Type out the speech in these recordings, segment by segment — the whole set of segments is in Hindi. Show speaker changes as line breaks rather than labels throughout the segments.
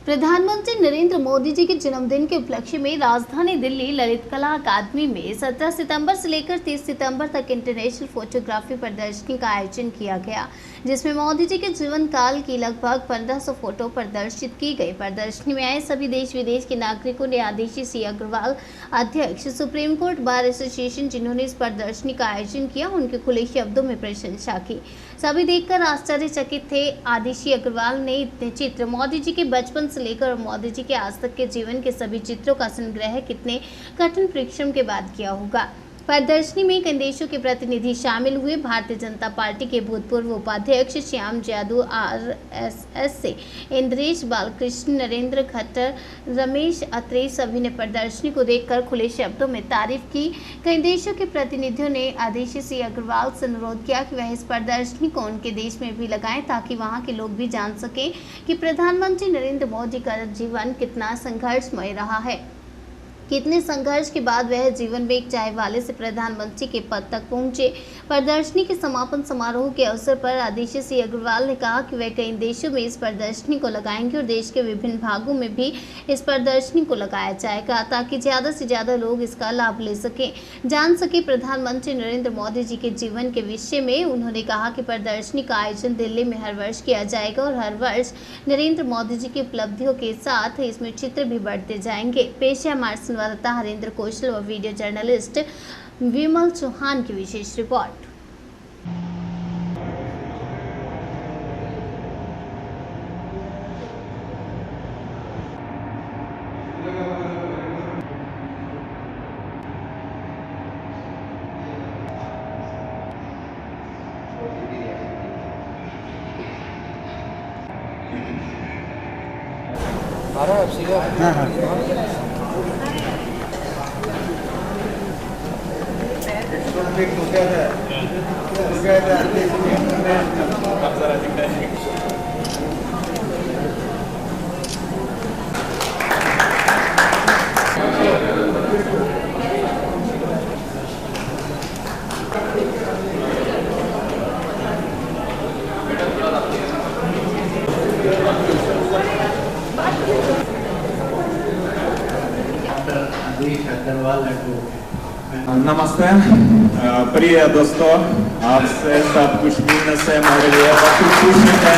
प्रधानमंत्री नरेंद्र मोदी जी के जन्मदिन के उपलक्ष्य में राजधानी दिल्ली ललित कला अकादमी में 17 सितंबर से लेकर 30 सितंबर तक इंटरनेशनल फोटोग्राफी प्रदर्शनी का आयोजन किया गया, जिसमें मोदी जी के जीवन काल की लगभग 1500 फोटो प्रदर्शित की गई। प्रदर्शनी में आए सभी देश विदेश के नागरिकों ने आदिशि सी अग्रवाल, अध्यक्ष सुप्रीम कोर्ट बार एसोसिएशन, जिन्होंने इस प्रदर्शनी का आयोजन किया, उनके खुले शब्दों में प्रशंसा की। सभी देखकर आश्चर्यचकित थे। आदिशि अग्रवाल ने इतने चित्र, मोदी जी के बचपन से लेकर मोदी जी के आज तक के जीवन के सभी चित्रों का संग्रह कितने कठिन परिश्रम के बाद किया होगा। प्रदर्शनी में कई देशों के प्रतिनिधि शामिल हुए। भारतीय जनता पार्टी के भूतपूर्व उपाध्यक्ष श्याम जादू, आरएसएस से इंद्रेश बालकृष्ण, नरेंद्र खट्टर, रमेश अत्रे, सभी ने प्रदर्शनी को देखकर खुले शब्दों में तारीफ की। कई देशों के प्रतिनिधियों ने आदिशि सी अग्रवाल से अनुरोध किया कि वह इस प्रदर्शनी को उनके देश में भी लगाएं, ताकि वहां के लोग भी जान सकें कि प्रधानमंत्री नरेंद्र मोदी का जीवन कितना संघर्षमय रहा है, कितने संघर्ष के बाद वह जीवन में एक चाय वाले से प्रधानमंत्री के पद तक पहुंचे। प्रदर्शनी के समापन समारोह के अवसर पर आदिशि सी अग्रवाल ने कहा कि वह कई देशों में इस प्रदर्शनी को लगाएंगे और देश के विभिन्न भागों में भी इस प्रदर्शनी को लगाया जाएगा, ताकि ज़्यादा से ज़्यादा लोग इसका लाभ ले सकें, जान सके प्रधानमंत्री नरेंद्र मोदी जी के जीवन के विषय में। उन्होंने कहा कि प्रदर्शनी का आयोजन दिल्ली में हर वर्ष किया जाएगा और हर वर्ष नरेंद्र मोदी जी की उपलब्धियों के साथ इसमें चित्र भी बढ़ते जाएंगे। पेश है हमारे संवाददाता हरेंद्र कौशल और वीडियो जर्नलिस्ट विमल चौहान की विशेष रिपोर्ट।
नमस्ते प्रिय दोस्तों, आपसे सब कुछ मिलने से मेरे लिए बहुत खुशी है।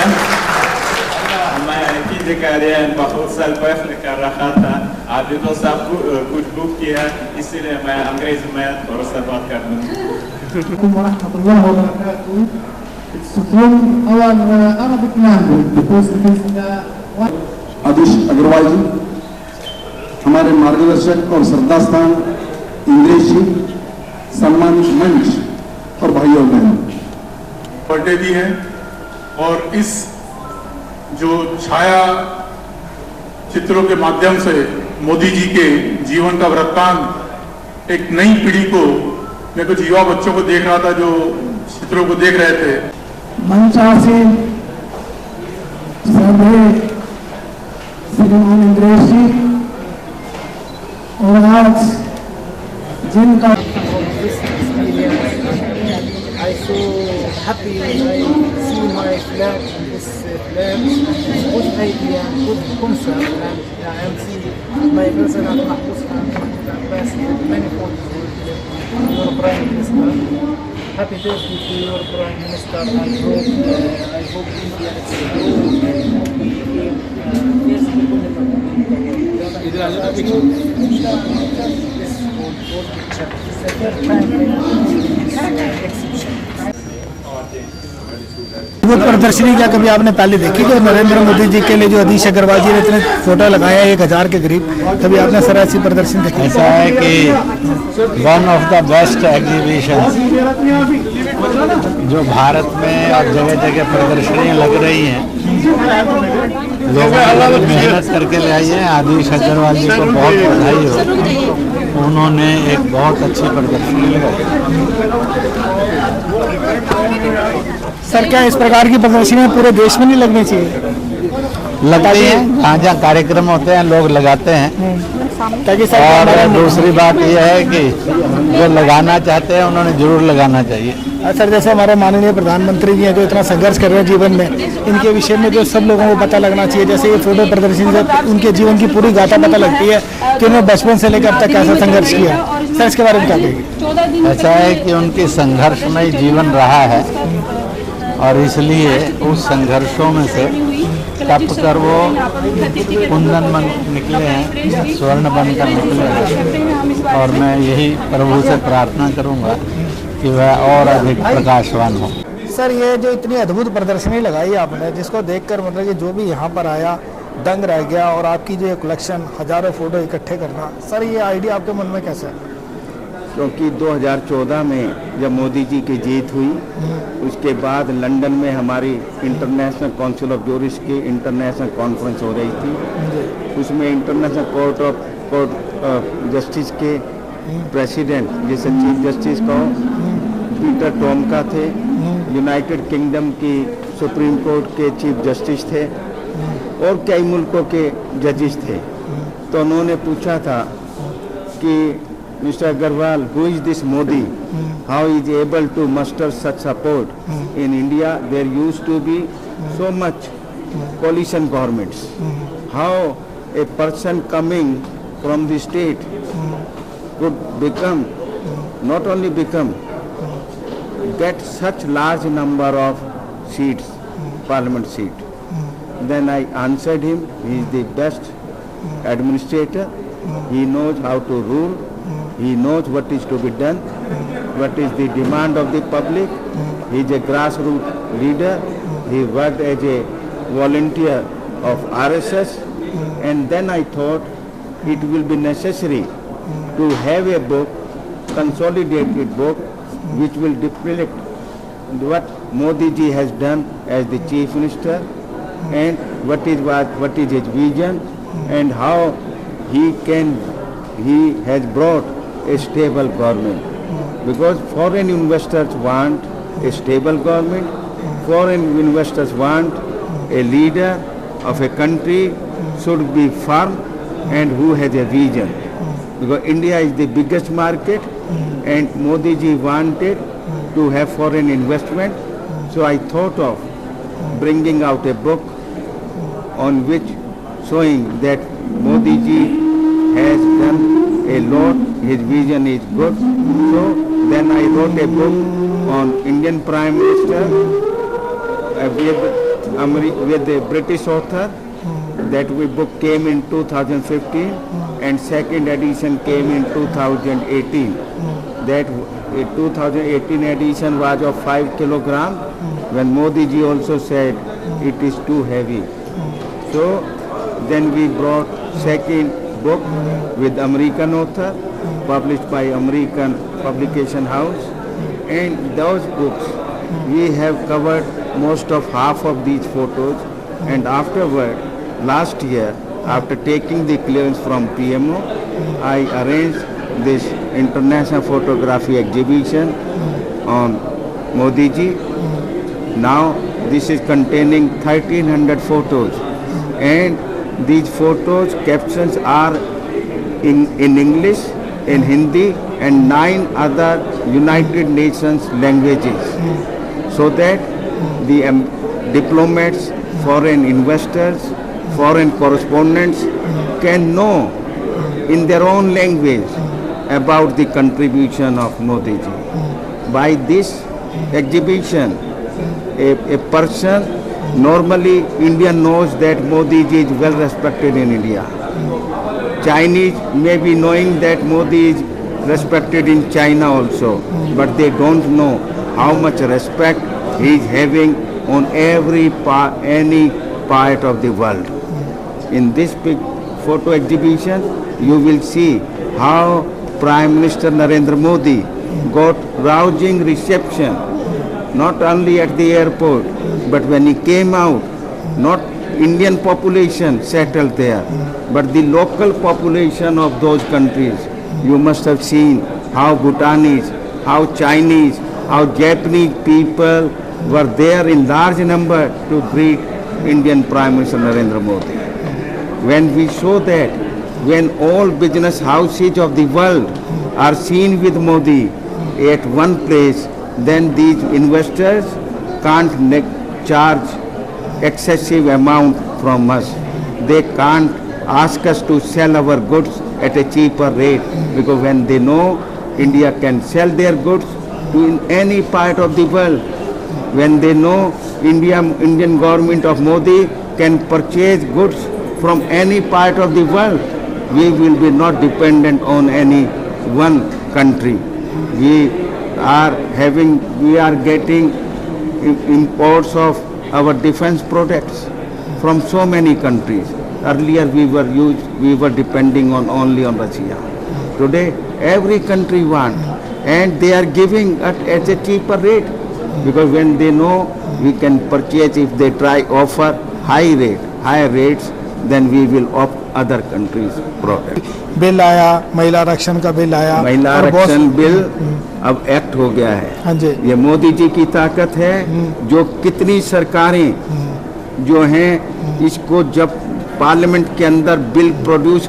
मैं की कार्य बहुत साल पहले कर रहा था, अभी तो सब कुछ बुक किया है, इसीलिए मैं अंग्रेजी में थोड़ा सा बात कर दूँ।
आदिशि अग्रवाल जी हमारे मार्गदर्शक और श्रद्धास्थान, इंद्रेश जी, सम्मानित मंच और भाई और बहन,
बर्थडे भी है और इस जो छाया चित्रों के माध्यम से मोदी जी के जीवन का वृत्तांत एक नई पीढ़ी को, मैं कुछ युवा बच्चों को देख रहा था जो चित्रों को देख रहे थे।
मंचासीन सभी श्रीमान इंद्रेश जी और आज जिनका
I so happy I see my flag in this flag. It's good idea, good concept, and I am seeing my president Mahmoud Abbas many photos with your prime minister. Happy birthday to your prime minister. I hope India is growing and yes, the third time exhibition.
वो प्रदर्शनी क्या कभी आपने पहले देखी जो नरेंद्र मोदी जी के लिए जो आदिशि अग्रवाल जी ने इतने फोटो लगाया 1000 के करीब, कभी आपने सर ऐसी प्रदर्शनी देखी?
ऐसा है कि one of the best exhibition जो भारत में और जगह जगह प्रदर्शनियाँ लग रही हैं, लोग मेहनत करके ले आई हैं। आदिशि अग्रवाल जी को बहुत बधाई हो, उन्होंने एक बहुत अच्छी प्रदर्शनी लगाई।
सर क्या इस प्रकार की प्रदर्शनियाँ पूरे देश में नहीं लगनी चाहिए?
लगती हैं, जहाँ जहाँ कार्यक्रम होते हैं लोग लगाते हैं। और दूसरी बात यह है कि जो लगाना चाहते हैं उन्होंने जरूर लगाना चाहिए।
सर जैसे हमारे माननीय प्रधानमंत्री जी हैं जो इतना संघर्ष कर रहे हैं जीवन में, इनके विषय में जो सब लोगों को पता लगना चाहिए। जैसे ये फोटो प्रदर्शनी से उनके जीवन की पूरी गाथा पता लगती है कि उन्होंने बचपन से लेकर अब तक कैसा संघर्ष किया। सर इसके बारे में क्या कहेंगे?
ऐसा है कि उनकी संघर्षमय जीवन रहा है और इसलिए उस संघर्षों में से तप कर वो कुंदन बन निकले हैं, स्वर्ण बनकर निकले हैं। और मैं यही प्रभु से प्रार्थना करूंगा कि वह और अधिक प्रकाशवान हो।
सर ये जो इतनी अद्भुत प्रदर्शनी लगाई आपने, जिसको देखकर मतलब कि जो भी यहाँ पर आया दंग रह गया, और आपकी जो कलेक्शन हजारों फोटो इकट्ठे करना, सर ये आइडिया आपके मन में कैसे है?
क्योंकि 2014 में जब मोदी जी की जीत हुई, उसके बाद लंदन में हमारी इंटरनेशनल काउंसिल ऑफ जूरिस्ट की इंटरनेशनल कॉन्फ्रेंस हो रही थी। उसमें इंटरनेशनल कोर्ट जस्टिस के प्रेसिडेंट, जिसे चीफ जस्टिस कहो, पीटर टोमका थे। यूनाइटेड किंगडम की सुप्रीम कोर्ट के चीफ जस्टिस थे और कई मुल्कों के जजेस थे। तो उन्होंने पूछा था कि Mr. Agarwal, who is this Modi? How is he able to muster such support? In India, there used to be so much coalition governments. How a person coming from the state could become, not only become, get such large number of seats, parliament seat? Then I answered him, he is the best administrator. He knows how to rule. He knows what is to be done, what is the demand of the public. He is a grassroots leader. He worked as a volunteer of RSS. And then I thought it will be necessary to have a book, consolidated book, which will depict what Modi ji has done as the chief minister, and what is his vision, and how he has brought a stable government. Because foreign investors want a stable government, foreign investors want a leader of a country should be firm and who has a vision. Because India is the biggest market and Modi ji wanted to have foreign investment. So I thought of bringing out a book on which showing that Modi ji has done a lot, his vision is good. So then I wrote a book on Indian Prime Minister with a British author. That book came in 2015 and second edition came in 2018. That 2018 edition was of 5 kilogram when Modi ji also said it is too heavy. So then we brought second book with American author, published by American publication house, and those books we have covered most of half of these photos. And afterward, last year, after taking the clearance from PMO, I arranged this international photography exhibition on Modi ji. Now this is containing 1300 photos, and these photos captions are in English, in Hindi and 9 other United Nations languages, so that the diplomats, foreign investors, foreign correspondents can know in their own language about the contribution of Modi ji. By this exhibition, a person, normally India knows that Modi ji is well respected in India. Chinese may be knowing that Modi is respected in China also, but they don't know how much respect he is having on any part of the world. In this big photo exhibition, you will see how Prime Minister Narendra Modi got rousing reception, not only at the airport, but when he came out, not Indian population settled there, but the local population of those countries. You must have seen how Bhutanese, how Chinese, how Japanese people were there in large number to greet Indian Prime Minister Narendra Modi. When we show that, when all business houses of the world are seen with Modi at one place, then these investors can't charge excessive amount from us. They can't ask us to sell our goods at a cheaper rate, because when they know India can sell their goods to in any part of the world, when they know Indian government of Modi can purchase goods from any part of the world, we will be not dependent on any one country. We are getting imports of our defense products from so many countries. Earlier we were depending only on Russia. Today every country wants, and they are giving at a cheaper rate, because when they know we can purchase, if they try offer higher rates, then we will opt other countries' products.
Bill आया, महिला आरक्षण का बिल आया,
महिला
और बहुत-
आरक्षण बिल अब एक्ट हो गया है।
हाँ जी।
ये मोदी जी की ताकत है, जो कितनी सरकारें जो हैं, इसको जब पार्लियामेंट के अंदर बिल प्रोड्यूस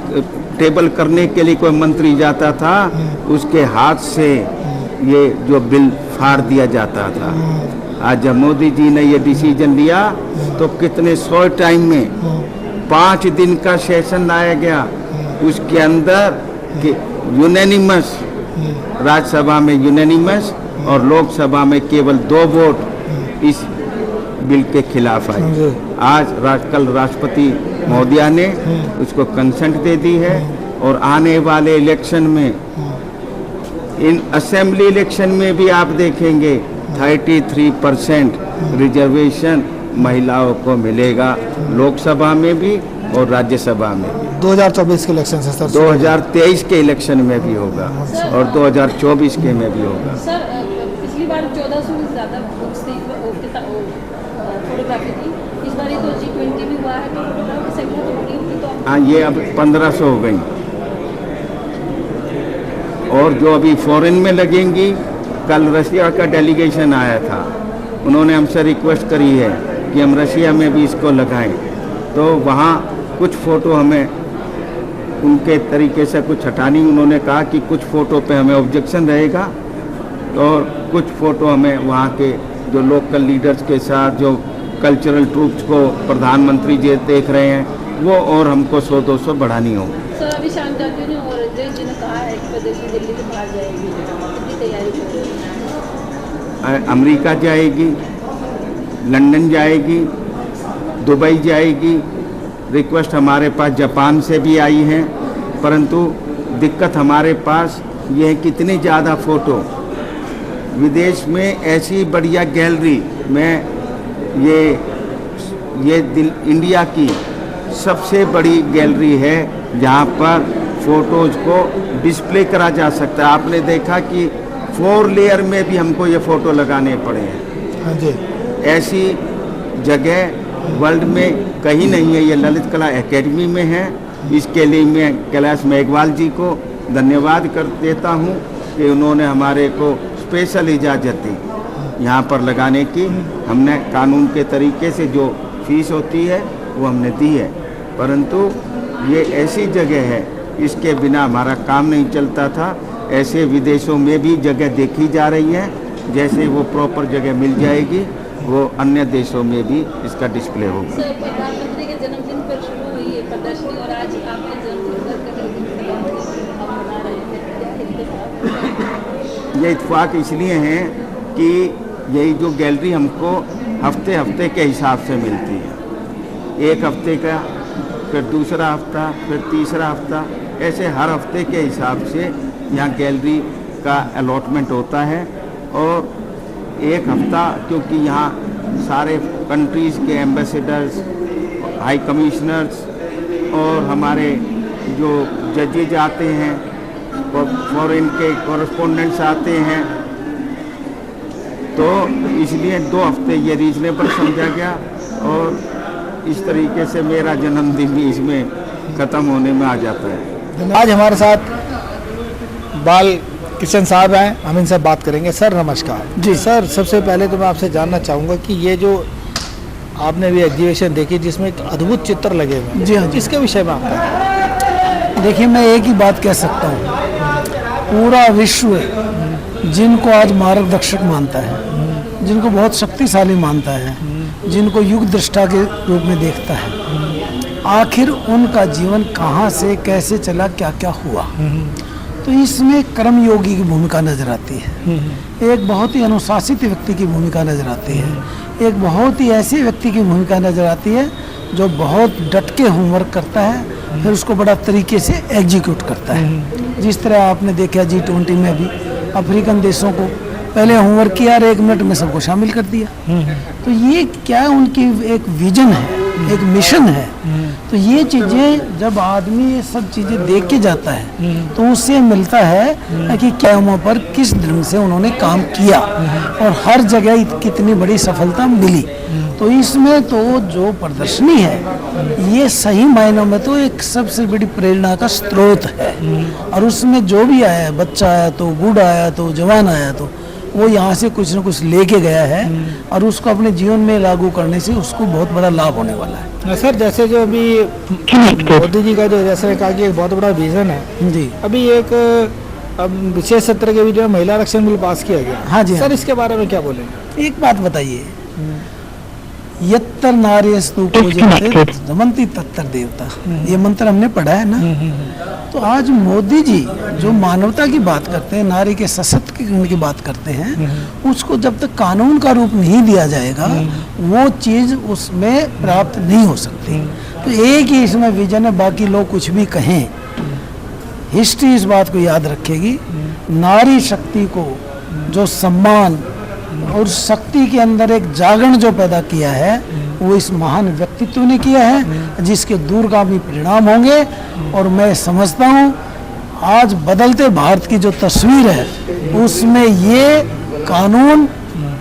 टेबल करने के लिए कोई मंत्री जाता था, उसके हाथ से ये जो बिल फाड़ दिया जाता था। आज जब मोदी जी ने ये डिसीजन लिया तो कितने शॉर्ट टाइम में 5 दिन का सेशन लाया गया, उसके अंदर यूनानिमस, राज्यसभा में यूनानिमस और लोकसभा में केवल 2 वोट इस बिल के खिलाफ आए। आज कल राष्ट्रपति महोदया ने उसको कंसेंट दे दी है, और आने वाले इलेक्शन में, इन असेंबली इलेक्शन में भी आप देखेंगे 33% रिजर्वेशन महिलाओं को मिलेगा, लोकसभा में भी और राज्यसभा में भी।
2024 के इलेक्शन से सर,
2023 के इलेक्शन में भी होगा और 2024 के में भी होगा।
सर पिछली बार 1400 से ज़्यादा बुक्स थी, फोटोग्राफी थी, इस बार तो G20 भी हुआ है, तो फोटोग्राफी की संख्या तो बड़ी होगी, तो
हाँ, ये अब 1500 हो गई, और जो अभी फॉरेन में लगेंगी, कल रशिया का डेलीगेशन आया था, उन्होंने हमसे रिक्वेस्ट करी है कि हम रशिया में भी इसको लगाएं, तो वहाँ कुछ फ़ोटो हमें उनके तरीके से कुछ हटानी, उन्होंने कहा कि कुछ फ़ोटो पे हमें ऑब्जेक्शन रहेगा, और कुछ फ़ोटो हमें वहाँ के जो लोकल लीडर्स के साथ जो कल्चरल ट्रूप्स को प्रधानमंत्री जी देख रहे हैं, वो और हमको 100-200 बढ़ानी होगी।
सर अभी शांता जी ने और अजय जी ने कहा है कि प्रदेश में दिल्ली से बाहर जाएगी, कितनी तैयारी कर रही है?
अमेरिका जाएगी, लंदन जाएगी, दुबई जाएगी, रिक्वेस्ट हमारे पास जापान से भी आई है, परंतु दिक्कत हमारे पास ये है कितनी ज़्यादा फ़ोटो विदेश में, ऐसी बढ़िया गैलरी में, ये इंडिया की सबसे बड़ी गैलरी है जहाँ पर फ़ोटोज़ को डिस्प्ले करा जा सकता है। आपने देखा कि 4 लेयर में भी हमको ये फ़ोटो लगाने पड़े हैं।
हाँ जी।
ऐसी जगह वर्ल्ड में कहीं नहीं है, ये ललित कला एकेडमी में है। इसके लिए मैं कैलाश मेघवाल जी को धन्यवाद कर देता हूँ कि उन्होंने हमारे को स्पेशल इजाज़त दी यहाँ पर लगाने की। हमने कानून के तरीके से जो फीस होती है वो हमने दी है, परंतु ये ऐसी जगह है, इसके बिना हमारा काम नहीं चलता था। ऐसे विदेशों में भी जगह देखी जा रही है, जैसे वो प्रॉपर जगह मिल जाएगी वो अन्य देशों में भी इसका डिस्प्ले होगा।
सर प्रधानमंत्री के जन्मदिन पर शुरू हुई है प्रदर्शनी, और आज आपके जन्मदिन पर मना रहे हैं,
ये इत्तेफाक इसलिए है कि यही जो गैलरी हमको हफ्ते हफ्ते के हिसाब से मिलती है, एक हफ्ते का, फिर दूसरा हफ्ता, फिर तीसरा हफ्ता, ऐसे हर हफ्ते के हिसाब से यहाँ गैलरी का अलॉटमेंट होता है। और एक हफ्ता, क्योंकि यहाँ सारे कंट्रीज़ के एम्बेसडर्स, हाई कमिश्नर्स और हमारे जो जजेज आते हैं, फॉरेन के कॉरेस्पोंडेंट्स आते हैं, तो इसलिए 2 हफ्ते ये रीजनेबल समझा गया, और इस तरीके से मेरा जन्मदिन भी इसमें ख़त्म होने में आ जाता है।
आज हमारे साथ बाल किशन साहब हैं, हम इनसे बात करेंगे। सर नमस्कार। जी सर, सबसे पहले तो मैं आपसे जानना चाहूँगा कि ये जो आपने भी एग्जीबिशन देखी जिसमें एक अद्भुत चित्र लगे हुए हैं,
जी हाँ,
इसके विषय में आपका?
देखिए, मैं एक ही बात कह सकता हूँ, पूरा विश्व
जिनको आज मार्गदर्शक मानता है, जिनको बहुत शक्तिशाली मानता है, जिनको युग दृष्टा के रूप में देखता है, आखिर उनका जीवन कहाँ से कैसे चला, क्या क्या हुआ। तो इसमें कर्मयोगी की भूमिका नजर आती है, एक बहुत ही अनुशासित व्यक्ति की भूमिका नजर आती है, एक बहुत ही ऐसे व्यक्ति की भूमिका नजर आती है जो बहुत डट के होमवर्क करता है, फिर उसको बड़ा तरीके से एग्जीक्यूट करता है। जिस तरह आपने देखा G20 में भी अफ्रीकन देशों को पहले होमवर्क किया और 1 मिनट में सबको शामिल कर दिया। तो ये क्या उनकी एक विजन है, एक मिशन है। तो ये चीज़ें जब आदमी ये सब चीज़ें देख के जाता है तो उससे मिलता है कि क्या वहाँ पर किस ढंग से उन्होंने काम किया और हर जगह कितनी बड़ी सफलता मिली। तो इसमें तो जो प्रदर्शनी है ये सही मायनों में तो एक सबसे बड़ी प्रेरणा का स्रोत है। और उसमें जो भी आया, बच्चा आया तो, बूढ़ा आया तो, जवान आया तो, वो यहाँ से कुछ न कुछ लेके गया है और उसको अपने जीवन में लागू करने से उसको बहुत बड़ा लाभ होने वाला है।
सर, जैसे जो अभी मोदी जी का जो जैसे कहा कि एक बहुत बड़ा विजन है जी, अभी एक विशेष सत्र के भी जो महिला आरक्षण बिल पास किया गया।
हाँ जी,
सर इसके बारे में क्या बोलेंगे?
एक बात बताइए, यत्तर नार्यस्तु पूज्यते रमन्ति तत्तर देवता, ये मंत्र हमने पढ़ा है ना। तो आज मोदी जी जो मानवता की बात करते हैं, नारी के सशक्तिकरण की बात करते हैं, उसको जब तक कानून का रूप नहीं दिया जाएगा वो चीज़ उसमें प्राप्त नहीं हो सकती। तो एक ही इसमें विजन है, बाकी लोग कुछ भी कहें, हिस्ट्री इस बात को याद रखेगी। नारी शक्ति को जो सम्मान और शक्ति के अंदर एक जागरण जो पैदा किया है वो इस महान व्यक्तित्व ने किया है, जिसके दूरगामी परिणाम होंगे। और मैं समझता हूँ आज बदलते भारत की जो तस्वीर है उसमें ये कानून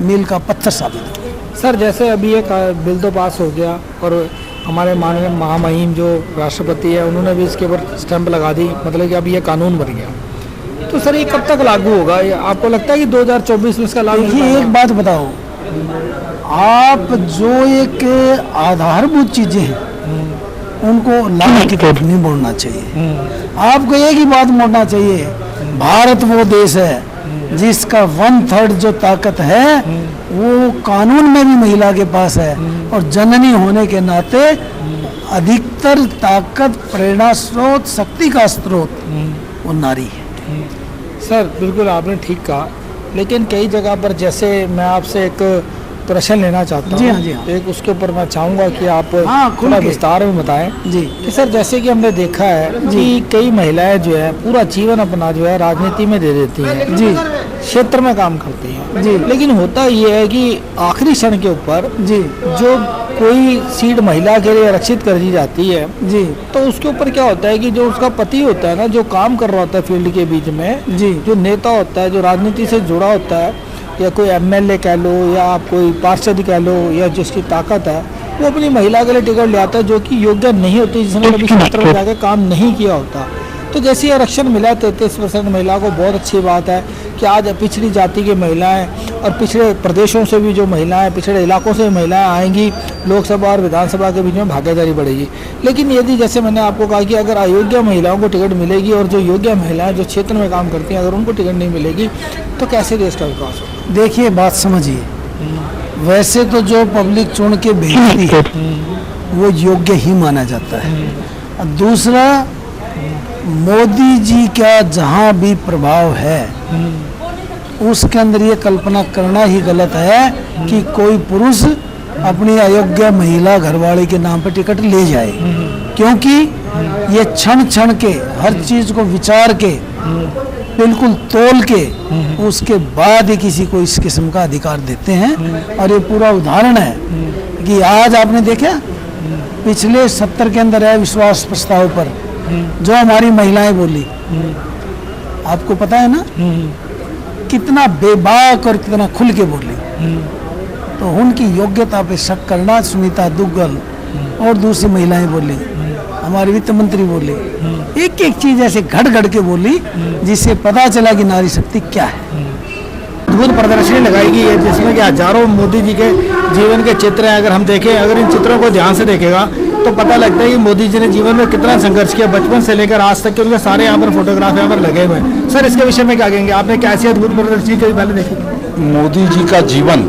मील का पत्थर साबित है।
सर जैसे अभी एक बिल तो पास हो गया और हमारे माननीय महामहिम जो राष्ट्रपति है उन्होंने भी इसके ऊपर स्टैंप लगा दी, मतलब कि अभी ये कानून बन गया। तो सर ये कब तक लागू होगा? आपको लगता है कि 2024 में इसका लागू?
देखिए एक बात बताओ, आप जो एक आधारभूत चीजें हैं उनको लागू की तरफ नहीं मोड़ना चाहिए। आपको एक ही बात मोड़ना चाहिए, भारत वो देश है जिसका 1/3 जो ताकत है वो कानून में भी महिला के पास है, और जननी होने के नाते अधिकतर ताकत, प्रेरणा स्रोत, शक्ति का स्रोत वो नारी है।
सर बिल्कुल आपने ठीक कहा, लेकिन कई जगह पर जैसे मैं आपसे एक प्रश्न लेना चाहता हूँ।
जी हाँ, जी हाँ।
एक उसके ऊपर मैं चाहूँगा कि आप
थोड़ा
विस्तार में बताएं
जी
कि सर जैसे कि हमने देखा है कि कई महिलाएं जो है पूरा जीवन अपना जो है राजनीति में दे देती हैं जी, क्षेत्र में काम करती हैं जी, लेकिन होता ये है कि आखिरी क्षण के ऊपर जी जो कोई सीट महिला के लिए आरक्षित कर दी जाती है जी, तो उसके ऊपर क्या होता है कि जो उसका पति होता है ना, जो काम कर रहा होता है फील्ड के बीच में जी, जो नेता होता है, जो राजनीति से जुड़ा होता है, या कोई MLA कह लो या आप कोई पार्षद कह लो, या जिसकी ताकत है, वो अपनी महिला के लिए टिकट ले आता है जो कि योग्य नहीं होती, जिसने कभी क्षेत्र में जाकर काम नहीं किया होता। तो जैसे आरक्षण मिला 33% महिला को, बहुत अच्छी बात है कि आज पिछड़ी जाति की महिलाएं और पिछड़े प्रदेशों से भी जो महिलाएं, पिछड़े इलाकों से महिलाएं आएंगी, लोकसभा और विधानसभा के बीच में भागीदारी बढ़ेगी। लेकिन यदि जैसे मैंने आपको कहा कि अगर अयोग्य महिलाओं को टिकट मिलेगी और जो योग्य महिलाएं जो क्षेत्र में काम करती हैं अगर उनको टिकट नहीं मिलेगी तो कैसे देश का विकास होगा?
देखिए बात समझिए, वैसे तो जो पब्लिक चुन के भेजती है वो योग्य ही माना जाता है। और दूसरा, मोदी जी का जहाँ भी प्रभाव है उसके अंदर ये कल्पना करना ही गलत है कि कोई पुरुष अपनी अयोग्य महिला घरवाली के नाम पर टिकट ले जाए, क्योंकि ये क्षण क्षण के हर चीज को विचार के बिल्कुल तोल के उसके बाद ही किसी को इस किस्म का अधिकार देते हैं। और ये पूरा उदाहरण है कि आज आपने देखा पिछले 70 के अंदर है विश्वास प्रस्ताव पर जो हमारी महिलाएं बोली, आपको पता है ना कितना बेबाक और कितना खुल के बोली। तो उनकी योग्यता पे शक करना, सुनीता दुग्गल और दूसरी महिलाएं बोली, हमारे वित्त मंत्री बोले, एक एक चीज ऐसे घट घट के बोली जिससे पता चला कि नारी शक्ति क्या है।
अद्भुत प्रदर्शनी लगाई गई है जिसमें कि हजारों मोदी जी के जीवन के चित्र हैं। अगर हम देखें, अगर इन चित्रों को ध्यान से देखेगा
तो पता लगता है कि मोदी जी ने जीवन में कितना संघर्ष किया, बचपन से लेकर आज तक के उनके सारे यहाँ पर फोटोग्राफ यहाँ पर लगे हुए हैं। सर, इसके विषय में क्या कहेंगे? आपने कैसी अद्भुत प्रदर्शनी कभी पहले देखी?
मोदी जी का जीवन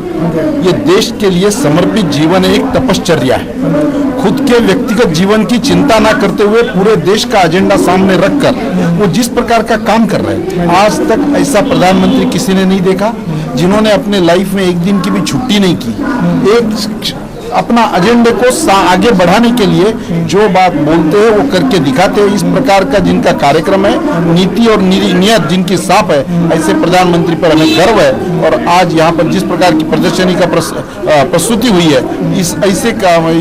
ये देश के लिए समर्पित जीवन है, एक तपश्चर्या है। खुद के व्यक्तिगत जीवन की चिंता ना करते हुए पूरे देश का एजेंडा सामने रखकर वो जिस प्रकार का काम कर रहे हैं, आज तक ऐसा प्रधानमंत्री किसी ने नहीं देखा जिन्होंने अपने लाइफ में एक दिन की भी छुट्टी नहीं की। एक अपना एजेंडे को आगे बढ़ाने के लिए जो बात बोलते हैं वो करके दिखाते हैं। इस प्रकार का जिनका कार्यक्रम है, नीति और नियत जिनकी साफ है, ऐसे प्रधानमंत्री पर हमें गर्व है। और आज यहाँ पर जिस प्रकार की प्रदर्शनी का प्रस्तुति हुई है, इस ऐसे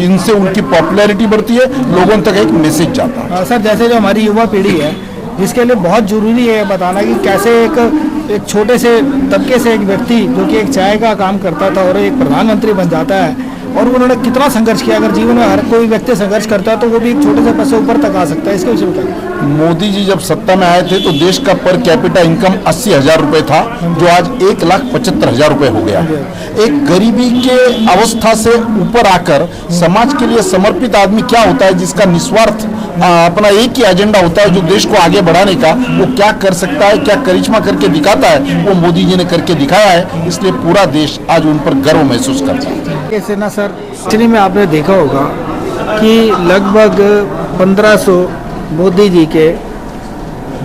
इनसे उनकी पॉपुलैरिटी बढ़ती है, लोगों तक एक मैसेज जाता है।
सर, जैसे जो हमारी युवा पीढ़ी है जिसके लिए बहुत जरूरी है बताना कि कैसे एक छोटे से तबके से एक व्यक्ति जो कि एक चाय का काम करता था और एक प्रधानमंत्री बन जाता है, और उन्होंने कितना संघर्ष किया। अगर जीवन में हर कोई व्यक्ति संघर्ष करता है तो वो भी एक छोटे से पद से ऊपर तक आ सकता है। इसके विषय में क्या?
मोदी जी जब सत्ता में आए थे तो देश का पर कैपिटा इनकम 80,000 रुपए था, जो आज 1,75,000 रुपए हो गया। एक गरीबी के अवस्था से ऊपर आकर समाज के लिए समर्पित आदमी क्या होता है, जिसका निस्वार्थ अपना एक ही एजेंडा होता है जो देश को आगे बढ़ाने का, वो क्या कर सकता है, क्या करिश्मा करके दिखाता है, वो मोदी जी ने करके दिखाया है। इसलिए पूरा देश आज उन पर गर्व महसूस करता है।
कैसे ना सर, एक्चुअली में आपने देखा होगा कि लगभग 1500 मोदी जी के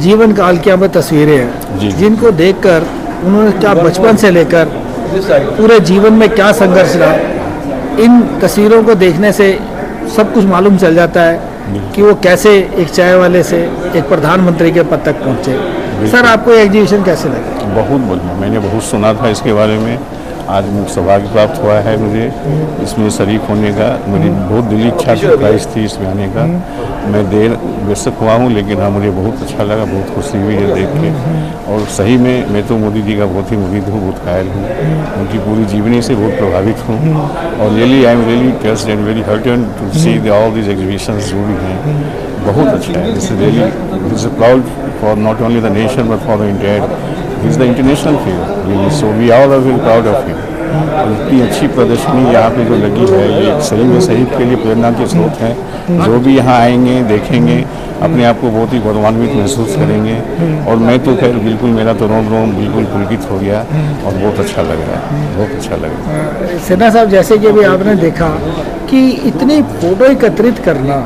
जीवन काल की यहाँ पर तस्वीरें हैं, जिनको देखकर उन्होंने क्या बचपन से लेकर पूरे जीवन में क्या संघर्ष रहा, इन तस्वीरों को देखने से सब कुछ मालूम चल जाता है कि वो कैसे एक चाय वाले से एक प्रधानमंत्री के पद तक पहुँचे। सर, आपको ये एग्जीबिशन कैसे लगा?
बहुत बढ़िया, मैंने बहुत सुना था इसके बारे में। आज मुझे सौभाग्य प्राप्त हुआ है मुझे इसमें शरीक होने का। मेरी बहुत दिली इच्छा थी, ख्वाहिश थी इसमें आने का। मैं देर बेशक हुआ हूँ, लेकिन हाँ मुझे बहुत अच्छा लगा, बहुत खुशी हुई है देख के। और सही में मैं तो मोदी जी का बहुत ही मुरीद हूँ, बहुत कायल हूँ, उनकी पूरी जीवनी से बहुत प्रभावित हूँ। और really I am really touched and very hurted to see all these exhibitions जो भी हैं, बहुत अच्छा है। This is really is proud for not only the nation but for the entire is the international field. So we all are very proud of him. इतनी अच्छी प्रदर्शनी यहाँ पे जो लगी है, ये सही में शहीद के लिए प्रेरणा के स्रोत है। जो भी यहाँ आएंगे, देखेंगे, अपने आप को बहुत ही गौरवान्वित महसूस करेंगे। और मैं तो खैर बिल्कुल, मेरा तो रोम बिल्कुल पुलकित हो गया और बहुत अच्छा लग रहा है, बहुत अच्छा लग रहा है।
सिन्हा साहब, जैसे कि अभी आपने देखा कि इतनी फोटो एकत्रित करना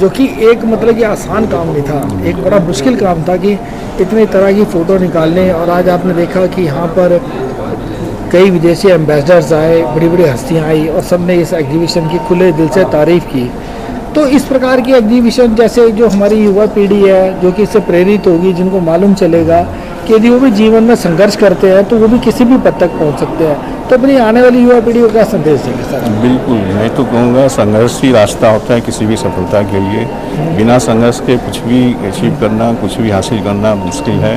जो कि एक मतलब कि आसान काम नहीं था, एक बड़ा मुश्किल काम था कि इतनी तरह की फ़ोटो निकालने। और आज आपने देखा कि यहाँ पर कई विदेशी एम्बेसडर्स आए, बड़ी बड़ी हस्तियाँ आई और सब ने इस एग्जीबिशन की खुले दिल से तारीफ़ की। तो इस प्रकार की एग्जीबिशन जैसे जो हमारी युवा पीढ़ी है जो कि इससे प्रेरित होगी, जिनको मालूम चलेगा कि यदि वो भी जीवन में संघर्ष करते हैं तो वो भी किसी भी पद तक पहुँच सकते हैं, तो अपनी आने वाली युवा पीढ़ी को क्या संदेश देंगे सर?
बिल्कुल, मैं तो कहूँगा संघर्ष ही रास्ता होता है किसी भी सफलता के लिए। बिना संघर्ष के कुछ भी अचीव करना, कुछ भी हासिल करना मुश्किल है।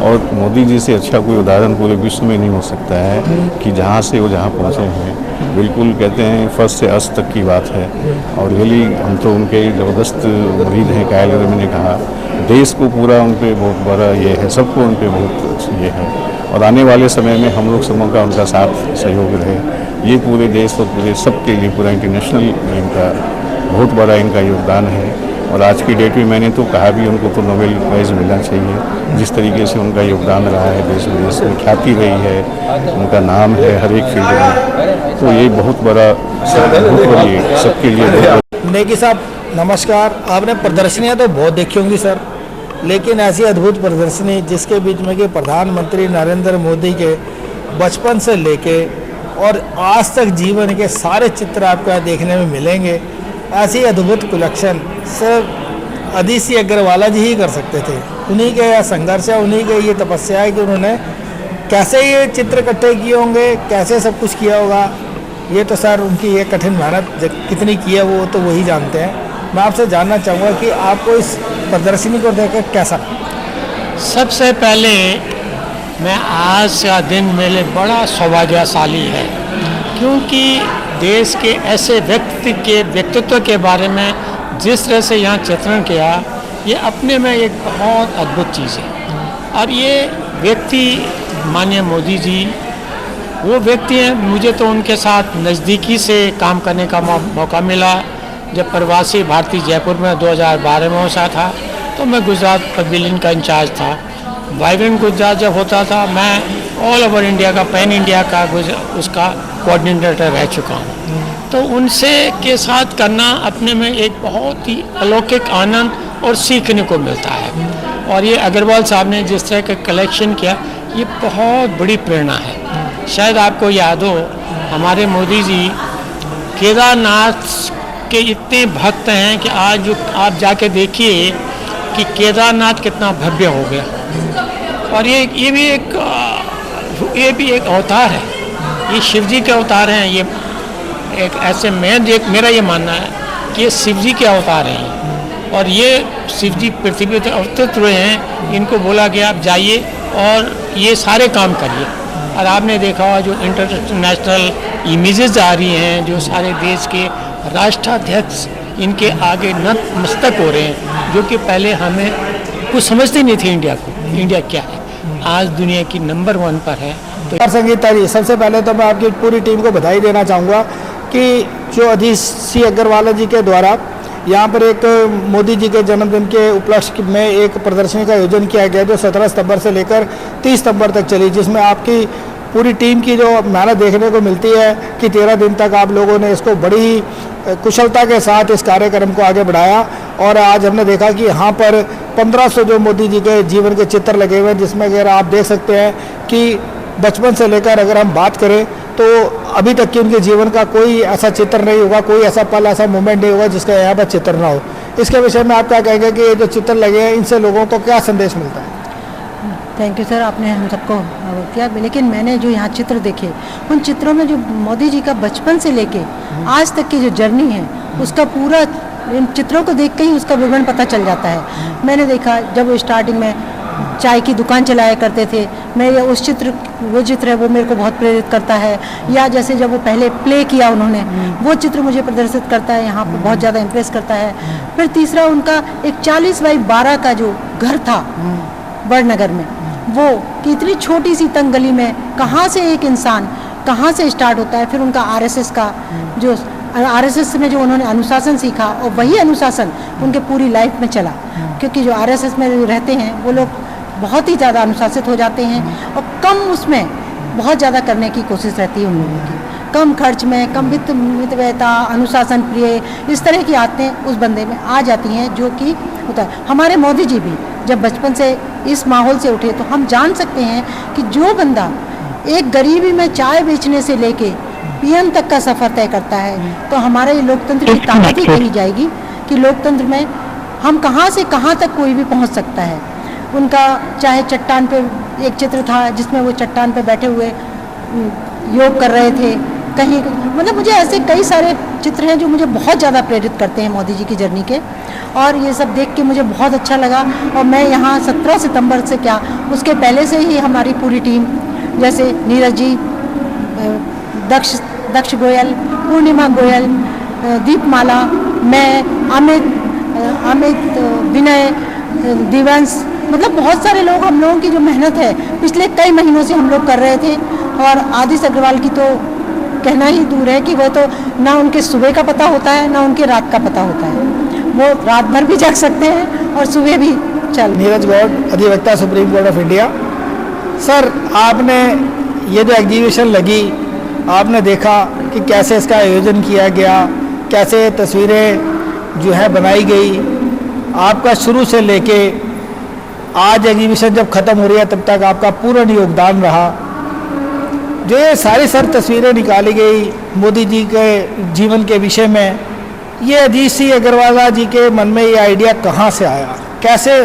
और मोदी जी से अच्छा कोई उदाहरण पूरे विश्व में नहीं हो सकता है कि जहाँ से वो जहाँ पहुँचे हैं। बिल्कुल कहते हैं फर्स्ट से अस्त तक की बात है। और रियली हम तो उनके ज़बरदस्त मुरीद हैं, कायल। मैंने कहा देश को पूरा उन पर बहुत बड़ा ये है, सबको उन पर बहुत ये है। और आने वाले समय में हम लोग सबों का उनका साथ सहयोग रहे, ये पूरे देश और पूरे सबके लिए, पूरा इंटरनेशनल इनका बहुत बड़ा इनका योगदान है। और आज की डेट में मैंने तो कहा भी उनको तो नोबेल प्राइज़ मिलना चाहिए। जिस तरीके से उनका योगदान रहा है, देश विदेश में ख्याति रही है, उनका नाम है हर एक फील्ड में, तो ये बहुत बड़ा सबके लिए।
नेगी साहब नमस्कार। आपने प्रदर्शनियाँ तो बहुत देखी होंगी सर, लेकिन ऐसी अद्भुत प्रदर्शनी जिसके बीच में कि प्रधानमंत्री नरेंद्र मोदी के बचपन से लेके और आज तक जीवन के सारे चित्र आपको यहाँ देखने में मिलेंगे। ऐसी अद्भुत कलेक्शन सिर्फ अदिति अग्रवाला जी ही कर सकते थे। उन्हीं के यह संघर्ष है, उन्हीं के ये तपस्या है कि उन्होंने कैसे ये चित्र इकट्ठे किए होंगे, कैसे सब कुछ किया होगा। ये तो सर उनकी ये कठिन मेहनत कितनी की है वो तो वही जानते हैं। मैं आपसे जानना चाहूँगा कि आपको इस प्रदर्शनी को देखकर कैसा?
सबसे पहले मैं आज का दिन मेरे लिए बड़ा सौभाग्यशाली है, क्योंकि देश के ऐसे व्यक्तित्व के बारे में जिस तरह से यहाँ चित्रण किया, ये अपने में एक बहुत अद्भुत चीज़ है। और ये व्यक्ति माननीय मोदी जी वो व्यक्ति हैं, मुझे तो उनके साथ नज़दीकी से काम करने का मौका मिला। जब प्रवासी भारतीय जयपुर में 2012 में हुआ था तो मैं गुजरात पवेलियन का इंचार्ज था। वाइब्रेंट गुजरात जब होता था मैं ऑल ओवर इंडिया का, पैन इंडिया का उसका कोऑर्डिनेटर रह चुका हूँ। तो उनसे के साथ करना अपने में एक बहुत ही अलौकिक आनंद और सीखने को मिलता है। और ये अग्रवाल साहब ने जिस तरह का कलेक्शन किया, ये बहुत बड़ी प्रेरणा है। शायद आपको याद हो, हमारे मोदी जी केदारनाथ के इतने भक्त हैं कि आज आप जाके देखिए कि केदारनाथ कितना भव्य हो गया। और ये भी एक अवतार है, ये शिव जी के अवतार हैं। ये एक ऐसे मेरा ये मानना है कि ये शिव जी के अवतार हैं और ये शिव जी पृथ्वी पर अवतरित हुए हैं। इनको बोला गया आप जाइए और ये सारे काम करिए। और आपने देखा होगा जो इंटरनेशनल इमेजेस आ रही हैं, जो सारे देश के राष्ट्राध्यक्ष इनके आगे नतमस्तक हो रहे हैं, जो कि पहले हमें कुछ समझते नहीं थे इंडिया को, इंडिया क्या है। आज दुनिया की नंबर 1 पर है।
तो संगीता जी, सबसे पहले तो मैं आपकी पूरी टीम को बधाई देना चाहूँगा कि जो अजीत सिंह अग्रवाल जी के द्वारा यहाँ पर एक मोदी जी के जन्मदिन के उपलक्ष्य में एक प्रदर्शनी का आयोजन किया गया जो 17 सितंबर से लेकर 30 सितंबर तक चली, जिसमें आपकी पूरी टीम की जो मेहनत देखने को मिलती है कि 13 दिन तक आप लोगों ने इसको बड़ी ही कुशलता के साथ इस कार्यक्रम को आगे बढ़ाया। और आज हमने देखा कि यहाँ पर 1500 जो मोदी जी के जीवन के चित्र लगे हुए हैं, जिसमें अगर आप देख सकते हैं कि बचपन से लेकर अगर हम बात करें तो अभी तक के उनके जीवन का कोई ऐसा चित्र नहीं होगा, कोई ऐसा पल, ऐसा मोमेंट नहीं होगा जिसका यहाँ पर चित्र ना हो। इसके विषय में आप क्या कहेंगे कि ये जो चित्र लगे हैं इनसे लोगों को क्या संदेश मिलता है?
थैंक यू सर, आपने हम सबको किया। लेकिन मैंने जो यहाँ चित्र देखे, उन चित्रों में जो मोदी जी का बचपन से लेके आज तक की जो जर्नी है, उसका पूरा इन चित्रों को देख के ही उसका विवरण पता चल जाता है। मैंने देखा जब वो स्टार्टिंग में चाय की दुकान चलाया करते थे, मैं वो चित्र है वो मेरे को बहुत प्रेरित करता है। या जैसे जब वो पहले प्ले किया उन्होंने, वो चित्र मुझे प्रदर्शित करता है, यहाँ पर बहुत ज़्यादा इम्प्रेस करता है। फिर तीसरा उनका एक 40x12 का जो घर था बड़नगर में, वो कि इतनी छोटी सी तंग गली में कहाँ से एक इंसान कहाँ से स्टार्ट होता है। फिर उनका आरएसएस का जो आरएसएस में जो उन्होंने अनुशासन सीखा और वही अनुशासन उनके पूरी लाइफ में चला, क्योंकि जो आरएसएस में रहते हैं वो लोग बहुत ही ज़्यादा अनुशासित हो जाते हैं और कम उसमें बहुत ज़्यादा करने की कोशिश रहती है उन लोगों की, कम खर्च में, कम मितव्ययता, अनुशासन प्रिय, इस तरह की आदतें उस बंदे में आ जाती हैं, जो कि होता है। हमारे मोदी जी भी जब बचपन से इस माहौल से उठे, तो हम जान सकते हैं कि जो बंदा एक गरीबी में चाय बेचने से लेके पीएम तक का सफ़र तय करता है, तो हमारे लोकतंत्र की ताकत ही कही जाएगी कि लोकतंत्र में हम कहाँ से कहाँ तक कोई भी पहुँच सकता है। उनका चाहे चट्टान पे एक चित्र था जिसमें वो चट्टान पे बैठे हुए योग कर रहे थे, कहीं मतलब मुझे ऐसे कई सारे चित्र हैं जो मुझे बहुत ज़्यादा प्रेरित करते हैं मोदी जी की जर्नी के, और ये सब देख के मुझे बहुत अच्छा लगा। और मैं यहाँ 17 सितंबर से क्या उसके पहले से ही हमारी पूरी टीम, जैसे नीरज जी, दक्ष गोयल, पूर्णिमा गोयल, दीपमाला, मैं, अमित, विनय, दिवंश, मतलब बहुत सारे लोग, हम लोगों की जो मेहनत है पिछले कई महीनों से हम लोग कर रहे थे। और आदित्य अग्रवाल की तो कहना ही दूर है कि वो तो ना उनके सुबह का पता होता है ना उनके रात का पता होता है, वो रात भर भी जग सकते हैं और सुबह भी चल।
नीरज गौड़, अधिवक्ता supreme court of India. Sir, आपने ये जो एग्जीबिशन लगी, आपने देखा कि कैसे इसका आयोजन किया गया, कैसे तस्वीरें जो है बनाई गई, आपका शुरू से लेके आज एग्जीबिशन जब ख़त्म हो रही है तब तक आपका पूर्ण योगदान रहा। जो ये सारी सर तस्वीरें निकाली गई मोदी जी के जीवन के विषय में, ये अजीत सिंह अग्रवाल जी के मन में ये आइडिया कहाँ से आया, कैसे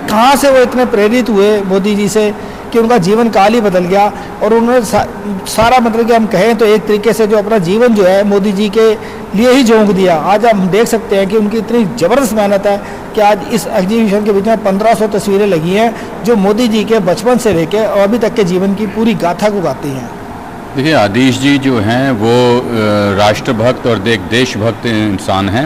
कहाँ से वो इतने प्रेरित हुए मोदी जी से कि उनका जीवन काल ही बदल गया। और उन्होंने सारा मतलब कि हम कहें तो एक तरीके से जो अपना जीवन जो है मोदी जी के लिए ही झोंक दिया। आज हम देख सकते हैं कि उनकी इतनी ज़बरदस्त मेहनत है कि आज इस एग्जीबिशन के बीच में 1500 तस्वीरें लगी हैं जो मोदी जी के बचपन से लेकर और अभी तक के जीवन की पूरी गाथा को गाती हैं।
देखिए, आदिश जी जो हैं वो राष्ट्रभक्त और देशभक्त इंसान हैं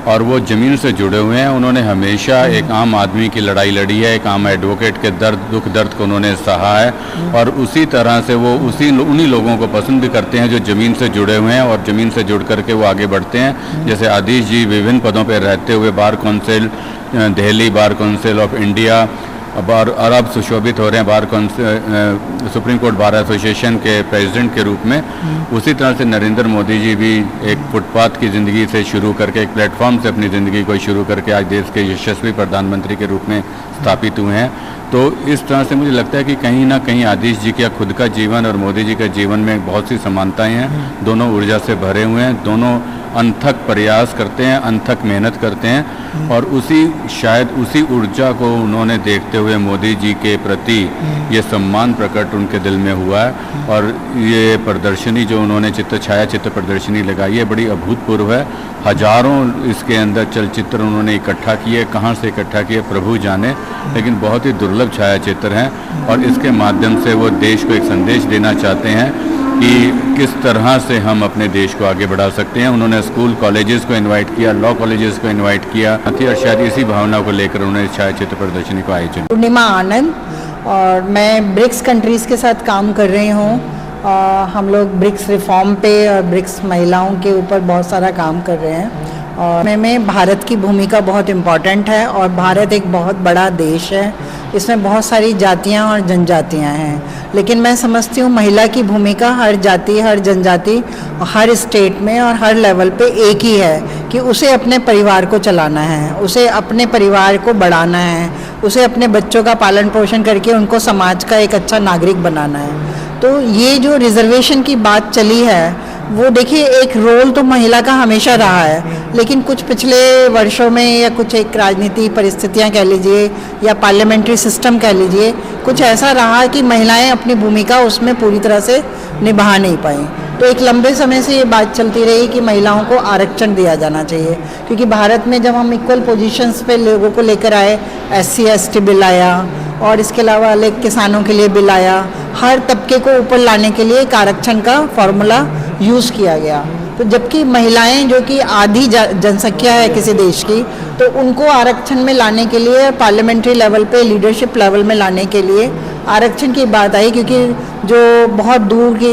और वो ज़मीन से जुड़े हुए हैं। उन्होंने हमेशा एक आम आदमी की लड़ाई लड़ी है, एक आम एडवोकेट के दुख दर्द को उन्होंने सहा है और उसी तरह से वो उन्हीं लोगों को पसंद भी करते हैं जो ज़मीन से जुड़े हुए हैं और ज़मीन से जुड़ करके वो आगे बढ़ते हैं। जैसे आदिश जी विभिन्न पदों पर रहते हुए bar council, Delhi bar council of India और अब सुशोभित हो रहे हैं बार सुप्रीम कोर्ट बार एसोसिएशन के प्रेसिडेंट के रूप में। उसी तरह से नरेंद्र मोदी जी भी एक फुटपाथ की ज़िंदगी से शुरू करके, एक प्लेटफॉर्म से अपनी ज़िंदगी को शुरू करके आज देश के यशस्वी प्रधानमंत्री के रूप में स्थापित हुए हैं। तो इस तरह से मुझे लगता है कि कहीं ना कहीं आदिश जी का खुद का जीवन और मोदी जी के जीवन में बहुत सी समानताएं हैं। दोनों ऊर्जा से भरे हुए हैं, दोनों अनथक प्रयास करते हैं, अनथक मेहनत करते हैं और शायद उसी ऊर्जा को उन्होंने देखते हुए मोदी जी के प्रति ये सम्मान प्रकट उनके दिल में हुआ है। और ये प्रदर्शनी जो उन्होंने छाया चित्र प्रदर्शनी लगाई है बड़ी अभूतपूर्व है। हजारों इसके अंदर चलचित्र उन्होंने इकट्ठा किए, कहाँ से इकट्ठा किए प्रभु जाने, लेकिन बहुत ही दुर्लभ छाया चित्र हैं और इसके माध्यम से वो देश को एक संदेश देना चाहते हैं कि किस तरह से हम अपने देश को आगे बढ़ा सकते हैं। उन्होंने स्कूल कॉलेजेस को इनवाइट किया, लॉ कॉलेजेस को इनवाइट किया और शायद इसी भावना को लेकर उन्होंने छायाचित्र प्रदर्शनी को आयोजन।
पूर्णिमा आनंद और मैं ब्रिक्स कंट्रीज़ के साथ काम कर रही हूँ। हम लोग ब्रिक्स रिफॉर्म पे और ब्रिक्स महिलाओं के ऊपर बहुत सारा काम कर रहे हैं और में भारत की भूमिका बहुत इम्पॉर्टेंट है और भारत एक बहुत बड़ा देश है। इसमें बहुत सारी जातियां और जनजातियां हैं, लेकिन मैं समझती हूँ महिला की भूमिका हर जाति, हर जनजाति, हर स्टेट में और हर लेवल पे एक ही है कि उसे अपने परिवार को चलाना है, उसे अपने परिवार को बढ़ाना है, उसे अपने बच्चों का पालन पोषण करके उनको समाज का एक अच्छा नागरिक बनाना है। तो ये जो रिजर्वेशन की बात चली है वो देखिए एक रोल तो महिला का हमेशा रहा है, लेकिन कुछ पिछले वर्षों में या कुछ एक राजनीति परिस्थितियां कह लीजिए या पार्लियामेंट्री सिस्टम कह लीजिए, कुछ ऐसा रहा कि महिलाएं अपनी भूमिका उसमें पूरी तरह से निभा नहीं पाई। तो एक लंबे समय से ये बात चलती रही कि महिलाओं को आरक्षण दिया जाना चाहिए, क्योंकि भारत में जब हम इक्वल पोजीशंस पे लोगों को लेकर आए, SC ST बिल आया और इसके अलावा अलग किसानों के लिए बिल आया, हर तबके को ऊपर लाने के लिए एक आरक्षण का फॉर्मूला यूज़ किया गया। तो जबकि महिलाएं जो कि आधी जनसंख्या है किसी देश की, तो उनको आरक्षण में लाने के लिए पार्लियामेंट्री लेवल पे, लीडरशिप लेवल में लाने के लिए आरक्षण की बात आई, क्योंकि जो बहुत दूर की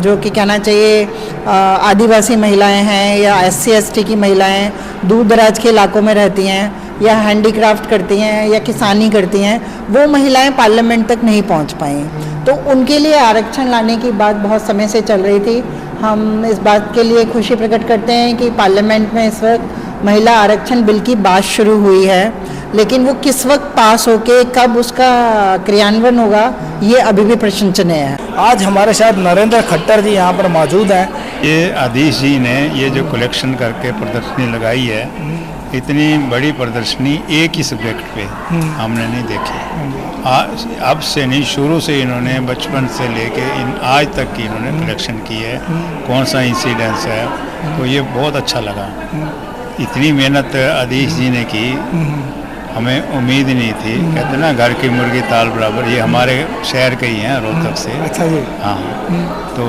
जो कि कहना चाहिए आदिवासी महिलाएं हैं या SC ST की महिलाएं दूर दराज के इलाकों में रहती हैं या हैंडीक्राफ्ट करती हैं या किसानी करती हैं, वो महिलाएं पार्लियामेंट तक नहीं पहुंच पाई। तो उनके लिए आरक्षण लाने की बात बहुत समय से चल रही थी। हम इस बात के लिए खुशी प्रकट करते हैं कि पार्लियामेंट में इस वक्त महिला आरक्षण बिल की बात शुरू हुई है, लेकिन वो किस वक्त पास होके कब उसका क्रियान्वयन होगा ये अभी भी प्रशंसनीय है।
आज हमारे साथ नरेंद्र खट्टर जी यहाँ पर मौजूद हैं।
ये आदिश जी ने ये जो कलेक्शन करके प्रदर्शनी लगाई है, इतनी बड़ी प्रदर्शनी एक ही सब्जेक्ट पे हमने नहीं देखी। अब से नहीं, शुरू से इन्होंने बचपन से लेके आज तक की इन्होंने कलेक्शन की है, कौन सा इंसिडेंस है, तो ये बहुत अच्छा लगा। इतनी मेहनत आदिश जी ने की, हमें उम्मीद नहीं थी। कहते ना घर की मुर्गी ताल बराबर, ये हमारे शहर के ही हैं, रोहतक से।
अच्छा जी।
हाँ, तो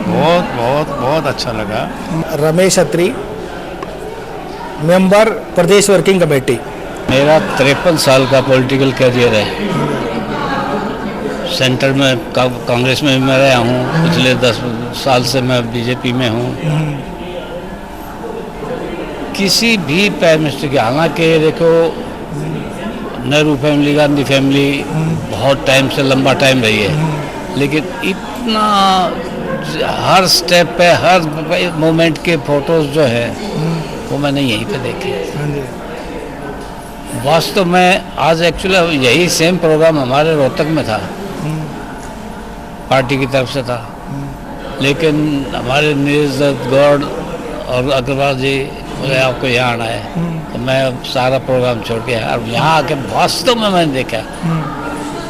बहुत बहुत बहुत अच्छा लगा।
रमेश अत्री, मेंबर प्रदेश वर्किंग कमेटी।
मेरा 53 साल का पॉलिटिकल करियर है। सेंटर में कांग्रेस में मैं रहा हूँ, पिछले 10 साल से मैं बीजेपी में हूँ। किसी भी प्राइम मिनिस्टर के, हालांकि देखो नेहरू फैमिली, गांधी फैमिली बहुत टाइम से लंबा टाइम रही है, लेकिन इतना हर स्टेप पे, हर मोमेंट के फोटोज जो है वो मैंने यहीं पे देखे। वास्तव में आज एक्चुअली यही सेम प्रोग्राम हमारे रोहतक में था, पार्टी की तरफ से था, लेकिन हमारे नीरज गौड़ और अग्रवाल जी बोले आपको यहाँ आना है, तो मैं सारा प्रोग्राम छोड़ के और यहाँ आके वास्तव में मैंने देखा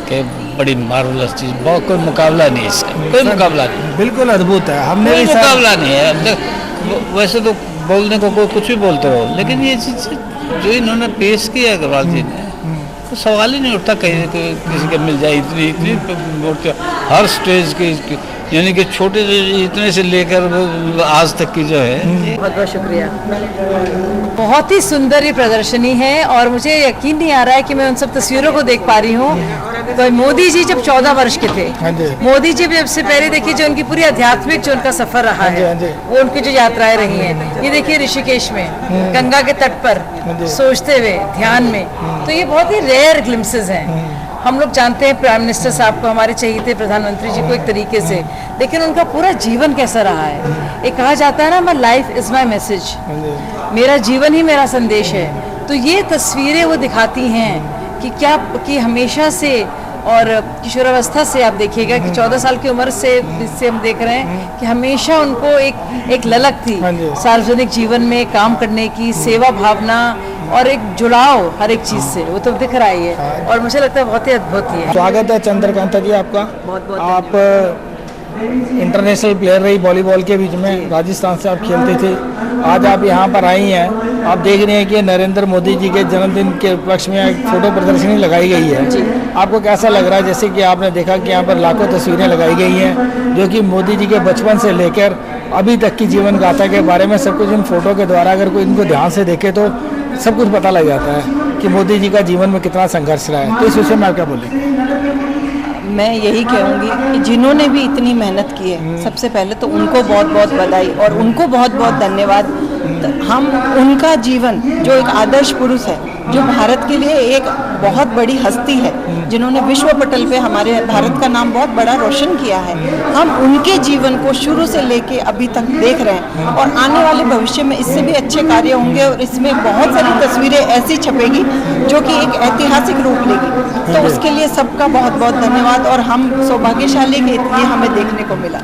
कि बड़ी मार्वलस चीज़, बहुत कोई मुकाबला नहीं है इसका, कोई मुकाबला नहीं,
बिल्कुल अद्भुत है। हमने
कोई मुकाबला नहीं है। वैसे तो बोलने को कुछ भी बोलते रहो, लेकिन ये चीज़ जो इन्होंने पेश किया अग्रवाल जी ने, तो सवाल ही नहीं उठता कहीं किसी के मिल जाए। इतनी मूर्ति हर स्टेज की यानी कि छोटे इतने से लेकर आज तक की जो है।
बहुत बहुत शुक्रिया। बहुत ही सुंदर ये प्रदर्शनी है और मुझे यकीन नहीं आ रहा है कि मैं उन सब तस्वीरों को देख पा रही हूँ। तो मोदी जी जब 14 वर्ष के थे, मोदी जी जब से पहले देखिए जो उनकी पूरी आध्यात्मिक जो उनका सफर रहा है, वो उनकी जो यात्राएं रही हैं, ये देखिए ऋषिकेश में गंगा के तट पर सोचते हुए ध्यान में, तो ये बहुत ही रेयर ग्लिम्सेस हैं। हम लोग जानते हैं प्राइम मिनिस्टर साहब को, हमारे चहीते प्रधानमंत्री जी को एक तरीके से, लेकिन उनका पूरा जीवन कैसा रहा है। एक कहा जाता है ना, my life is my message, मेरा जीवन ही मेरा संदेश है। तो ये तस्वीरें वो दिखाती हैं कि क्या कि हमेशा से और किशोरावस्था से आप देखिएगा कि 14 साल की उम्र से जिससे हम देख रहे हैं कि हमेशा उनको एक ललक थी सार्वजनिक जीवन में काम करने की, सेवा भावना और एक जुड़ाव हर एक चीज से, वो तो दिख रहा ही है और मुझे लगता है बहुत ही अद्भुत ही है।
स्वागत है चंद्रकांता जी आपका।
बहुत बहुत
आप इंटरनेशनल प्लेयर रही वॉलीबॉल के बीच में, राजस्थान से आप खेलते थे, आज आप यहाँ पर आई हैं। आप देख रहे हैं कि नरेंद्र मोदी जी के जन्मदिन के उपलक्ष्य में एक फोटो प्रदर्शनी लगाई गई है। आपको कैसा लग रहा है? जैसे कि आपने देखा कि यहाँ पर लाखों तस्वीरें लगाई गई हैं जो कि मोदी जी के बचपन से लेकर अभी तक की जीवन गाथा के बारे में सब कुछ इन फोटो के द्वारा अगर कोई इनको ध्यान से देखे तो सब कुछ पता लग जाता है कि मोदी जी का जीवन में कितना संघर्ष रहा है। तो इस विषय में आप क्या बोलेंगे?
मैं यही कहूँगी कि जिन्होंने भी इतनी मेहनत की है, सबसे पहले तो उनको बहुत बहुत बधाई और उनको बहुत बहुत धन्यवाद। हम उनका जीवन जो एक आदर्श पुरुष है, जो भारत के लिए एक बहुत बड़ी हस्ती है, जिन्होंने विश्व पटल पे हमारे भारत का नाम बहुत बड़ा रोशन किया है, हम उनके जीवन को शुरू से लेके अभी तक देख रहे हैं और आने वाले भविष्य में इससे भी अच्छे कार्य होंगे और इसमें बहुत सारी तस्वीरें ऐसी छपेगी जो कि एक ऐतिहासिक रूप लेगी। तो उसके लिए सबका बहुत बहुत धन्यवाद और हम सौभाग्यशाली कि ये हमें देखने को मिला।